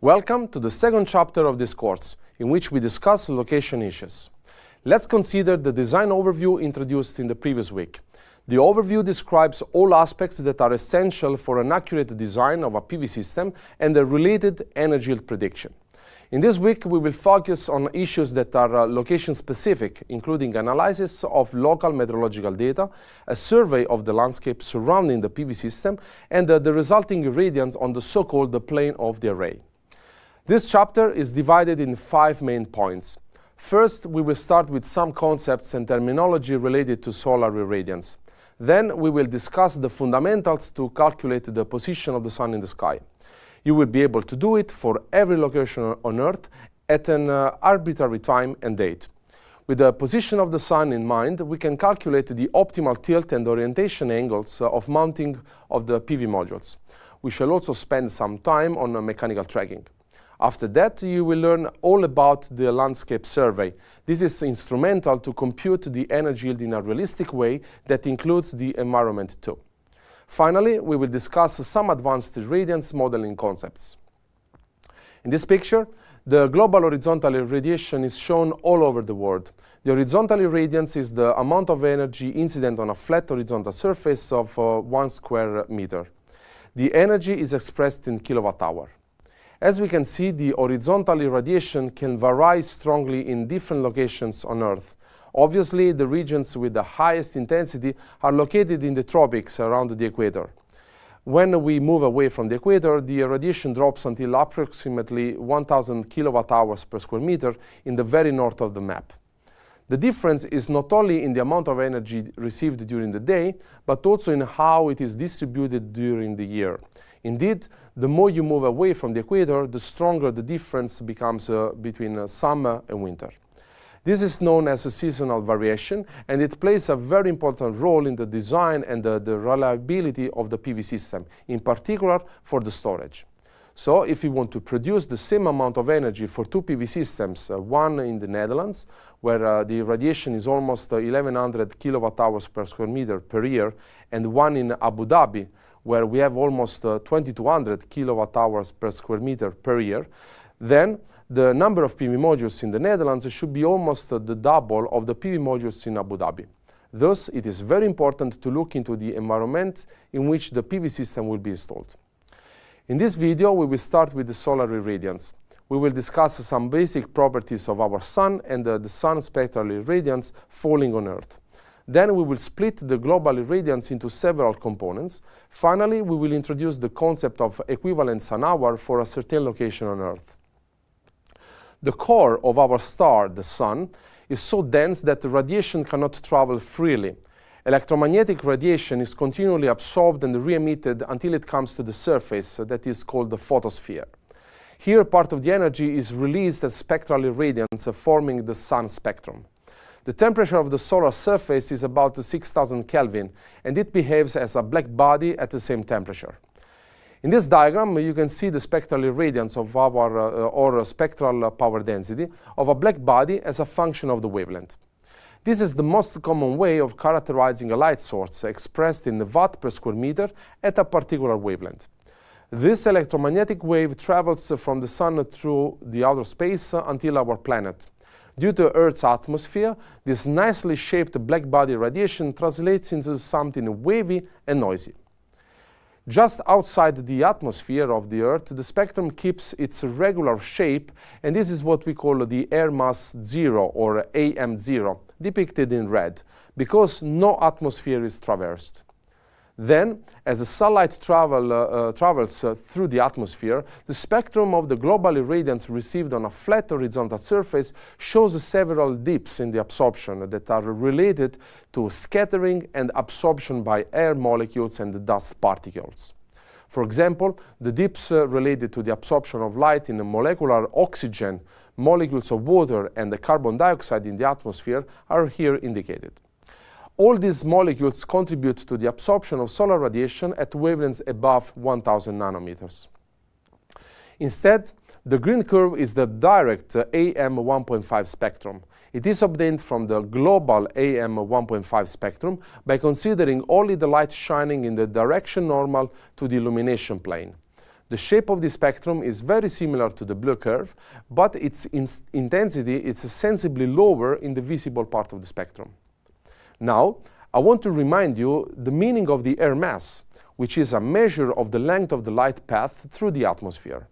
Welcome to the second chapter of this course, in which we discuss location issues. Let's consider the design overview introduced in the previous week. The overview describes all aspects that are essential for an accurate design of a PV system and the related energy yield prediction. In this week, we will focus on issues that are location-specific, including analysis of local meteorological data, a survey of the landscape surrounding the PV system, and the resulting irradiance on the so-called plane of the array. This chapter is divided in 5 main points. First, we will start with some concepts and terminology related to solar irradiance. Then, we will discuss the fundamentals to calculate the position of the sun in the sky. You will be able to do it for every location on Earth at an arbitrary time and date. With the position of the sun in mind, we can calculate the optimal tilt and orientation angles of mounting of the PV modules. We shall also spend some time on mechanical tracking. After that, you will learn all about the landscape survey. This is instrumental to compute the energy yield in a realistic way that includes the environment too. Finally, we will discuss some advanced irradiance modeling concepts. In this picture, the global horizontal irradiation is shown all over the world. The horizontal irradiance is the amount of energy incident on a flat horizontal surface of 1 square meter. The energy is expressed in kilowatt-hour. As we can see, the horizontal irradiation can vary strongly in different locations on Earth. Obviously, the regions with the highest intensity are located in the tropics around the equator. When we move away from the equator, the irradiation drops until approximately 1,000 kilowatt-hours per square meter in the very north of the map. The difference is not only in the amount of energy received during the day, but also in how it is distributed during the year. Indeed, the more you move away from the equator, the stronger the difference becomes between summer and winter. This is known as a seasonal variation, and it plays a very important role in the design and the reliability of the PV system, in particular for the storage. So, if you want to produce the same amount of energy for 2 PV systems, one in the Netherlands, where the irradiation is almost 1100 kilowatt-hours per square meter per year, and one in Abu Dhabi, where we have almost 2200 kilowatt-hours per square meter per year, then the number of PV modules in the Netherlands should be almost the double of the PV modules in Abu Dhabi. Thus, it is very important to look into the environment in which the PV system will be installed. In this video, we will start with the solar irradiance. We will discuss some basic properties of our sun and the sun spectral irradiance falling on Earth. Then we will split the global irradiance into several components. Finally, we will introduce the concept of equivalent sun hour for a certain location on Earth. The core of our star, the sun, is so dense that the radiation cannot travel freely. Electromagnetic radiation is continually absorbed and re-emitted until it comes to the surface, that is called the photosphere. Here, part of the energy is released as spectral irradiance, forming the sun spectrum. The temperature of the solar surface is about 6000 Kelvin, and it behaves as a black body at the same temperature. In this diagram, you can see the spectral irradiance of or spectral power density of a black body as a function of the wavelength. This is the most common way of characterizing a light source, expressed in watt per square meter at a particular wavelength. This electromagnetic wave travels from the sun through the outer space until our planet. Due to Earth's atmosphere, this nicely shaped black body radiation translates into something wavy and noisy. Just outside the atmosphere of the Earth, the spectrum keeps its regular shape, and this is what we call the air mass zero, or AM0, depicted in red, because no atmosphere is traversed. Then, as the sunlight travels through the atmosphere, the spectrum of the global irradiance received on a flat horizontal surface shows several dips in the absorption that are related to scattering and absorption by air molecules and dust particles. For example, the dips related to the absorption of light in the molecular oxygen, molecules of water, and the carbon dioxide in the atmosphere are here indicated. All these molecules contribute to the absorption of solar radiation at wavelengths above 1000 nanometers. Instead, the green curve is the direct AM 1.5 spectrum. It is obtained from the global AM 1.5 spectrum by considering only the light shining in the direction normal to the illumination plane. The shape of the spectrum is very similar to the blue curve, but its intensity is sensibly lower in the visible part of the spectrum. Now, I want to remind you the meaning of the air mass, which is a measure of the length of the light path through the atmosphere.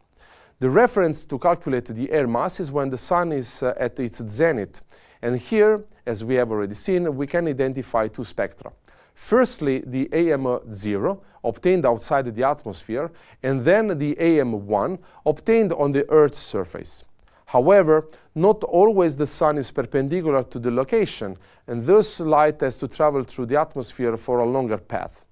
The reference to calculate the air mass is when the sun is at its zenith. And here, as we have already seen, we can identify two spectra. Firstly, the AM0, obtained outside the atmosphere, and then the AM1, obtained on the Earth's surface. However, not always the sun is perpendicular to the location, and thus light has to travel through the atmosphere for a longer path.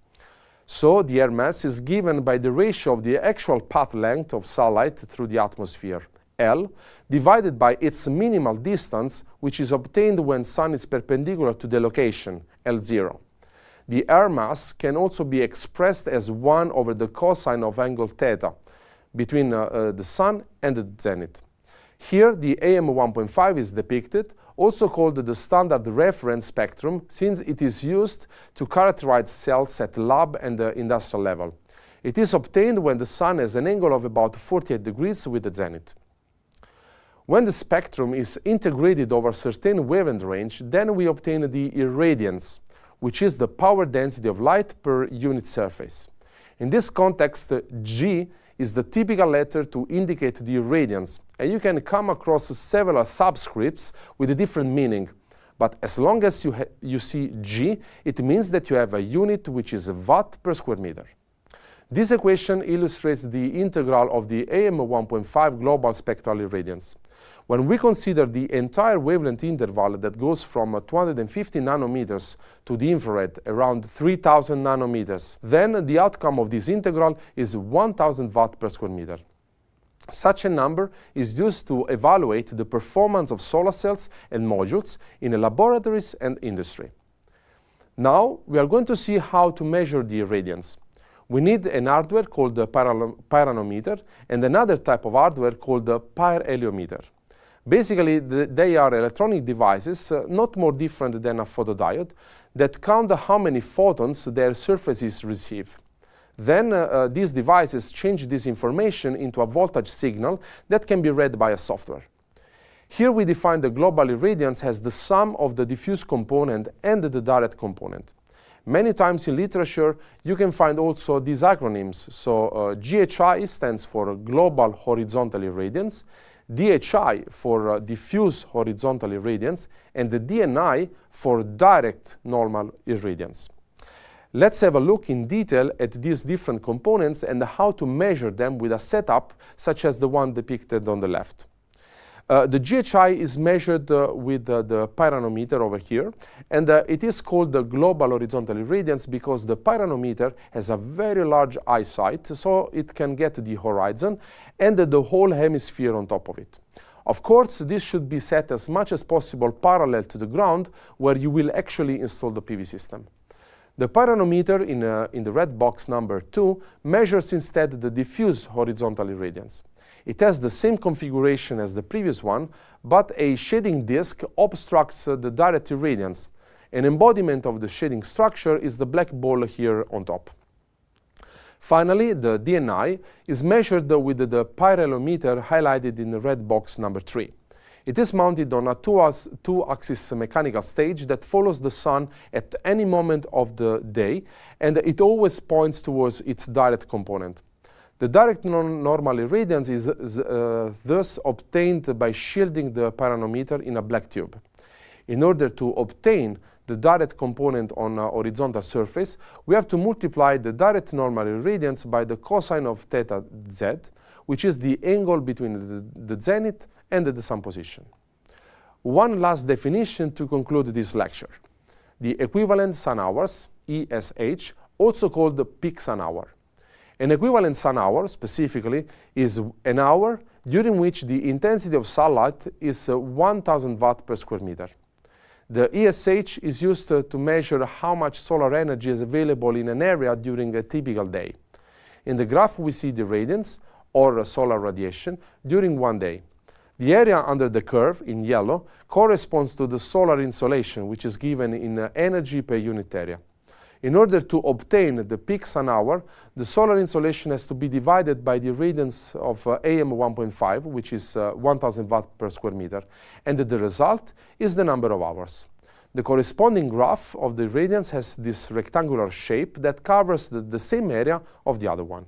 So the air mass is given by the ratio of the actual path length of sunlight through the atmosphere, L, divided by its minimal distance, which is obtained when sun is perpendicular to the location, L0. The air mass can also be expressed as 1 over the cosine of angle theta between the sun and the zenith. Here, the AM1.5 is depicted, also called the standard reference spectrum, since it is used to characterize cells at lab and industrial level. It is obtained when the sun has an angle of about 48 degrees with the zenith. When the spectrum is integrated over a certain wavelength range, then we obtain the irradiance, which is the power density of light per unit surface. In this context, G is the typical letter to indicate the irradiance, and you can come across several subscripts with a different meaning. But as long as you see G, it means that you have a unit which is watt per square meter. This equation illustrates the integral of the AM1.5 global spectral irradiance. When we consider the entire wavelength interval that goes from 250 nanometers to the infrared, around 3000 nanometers, then the outcome of this integral is 1000 watt per square meter. Such a number is used to evaluate the performance of solar cells and modules in laboratories and industry. Now, we are going to see how to measure the irradiance. We need an hardware called the pyranometer and another type of hardware called the pyrheliometer. Basically, they are electronic devices, not more different than a photodiode, that count how many photons their surfaces receive. Then these devices change this information into a voltage signal that can be read by a software. Here we define the global irradiance as the sum of the diffuse component and the direct component. Many times in literature, you can find also these acronyms. So GHI stands for Global Horizontal Irradiance, DHI for diffuse horizontal irradiance, and the DNI for direct normal irradiance. Let's have a look in detail at these different components and how to measure them with a setup such as the one depicted on the left. The GHI is measured with the pyranometer over here, and it is called the global horizontal irradiance because the pyranometer has a very large eyesight, so it can get the horizon and the whole hemisphere on top of it. Of course, this should be set as much as possible parallel to the ground where you will actually install the PV system. The pyranometer in the red box number 2 measures instead the diffuse horizontal irradiance. It has the same configuration as the previous one, but a shading disk obstructs the direct irradiance. An embodiment of the shading structure is the black ball here on top. Finally, the DNI is measured with the pyrheliometer highlighted in the red box number 3. It is mounted on a two-axis mechanical stage that follows the sun at any moment of the day, and it always points towards its direct component. The direct normal irradiance is thus obtained by shielding the pyranometer in a black tube. In order to obtain the direct component on a horizontal surface, we have to multiply the direct normal irradiance by the cosine of theta z, which is the angle between the zenith and the sun position. One last definition to conclude this lecture. The equivalent sun hours, ESH, also called the peak sun hour. An equivalent sun hour, specifically, is an hour during which the intensity of sunlight is 1000 watt per square meter. The ESH is used to measure how much solar energy is available in an area during a typical day. In the graph, we see the radiance, or solar radiation, during one day. The area under the curve, in yellow, corresponds to the solar insolation, which is given in energy per unit area. In order to obtain the peak sun hour, the solar insolation has to be divided by the irradiance of AM 1.5, which is 1000 watt per square meter, and the result is the number of hours. The corresponding graph of the irradiance has this rectangular shape that covers the same area of the other one.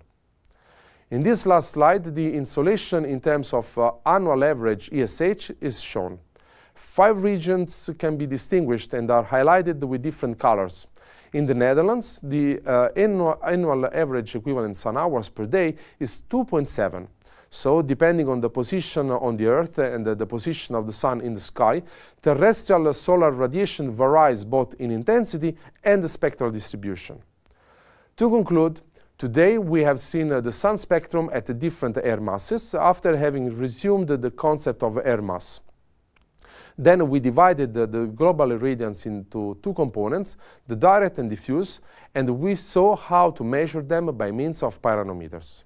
In this last slide, the insolation in terms of annual average ESH is shown. 5 regions can be distinguished and are highlighted with different colors. In the Netherlands, the annual average equivalent sun hours per day is 2.7. So, depending on the position on the Earth and the position of the sun in the sky, terrestrial solar radiation varies both in intensity and the spectral distribution. To conclude, today we have seen the sun spectrum at the different air masses after having resumed the concept of air mass. Then we divided the global irradiance into 2 components, the direct and diffuse, and we saw how to measure them by means of pyranometers.